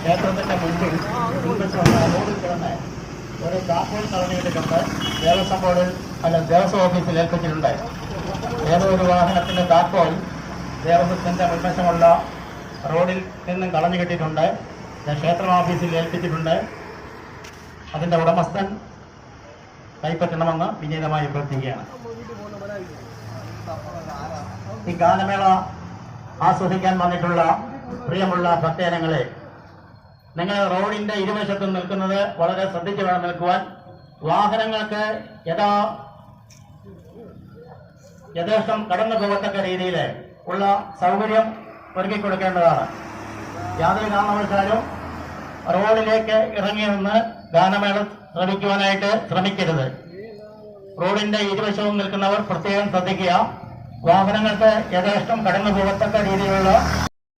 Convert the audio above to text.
ക്ഷേത്രത്തിന്റെ മുൻപിൽ റോഡിൽ കിടന്ന് ഒരു കാപ്പോൾ കളഞ്ഞിട്ടുണ്ട്. ദേവസ്വം ബോർഡിൽ ദേവസ്വം ഓഫീസിൽ ഏൽപ്പിച്ചിട്ടുണ്ട്. ഏതോ ഒരു വാഹനത്തിന്റെ താക്കോൽ ദേവസ്വത്തിന്റെ മുൻവശമുള്ള റോഡിൽ നിന്നും കളഞ്ഞു കിട്ടിയിട്ടുണ്ട്. ക്ഷേത്ര ഓഫീസിൽ ഏൽപ്പിച്ചിട്ടുണ്ട്. അതിന്റെ ഉടമസ്ഥൻ കൈപ്പറ്റണമെന്ന് വിനീതമായി അഭ്യർത്ഥിക്കുകയാണ്. ഈ ഗാനമേള ആസ്വദിക്കാൻ വന്നിട്ടുള്ള പ്രിയമുള്ള ഭക്തജനങ്ങളെ, നിങ്ങൾ റോഡിന്റെ ഇരുവശത്തും നിൽക്കുന്നത് വളരെ ശ്രദ്ധിച്ചു വേണം നിൽക്കുവാൻ. വാഹനങ്ങൾക്ക് യഥേഷ്ടം കടന്നു പോകത്തക്ക രീതിയിൽ ഉള്ള സൗകര്യം ഒരുക്കി കൊടുക്കേണ്ടതാണ്. യാതൊരു കാരണവശാലും റോഡിലേക്ക് ഇറങ്ങി നിന്ന് ഗാനമേള ശ്രമിക്കുവാനായിട്ട് ശ്രമിക്കരുത്. റോഡിന്റെ ഇരുവശവും നിൽക്കുന്നവർ പ്രത്യേകം ശ്രദ്ധിക്കുക. വാഹനങ്ങൾക്ക് യഥേഷ്ടം കടന്നു പോകത്തക്ക രീതിയിലുള്ള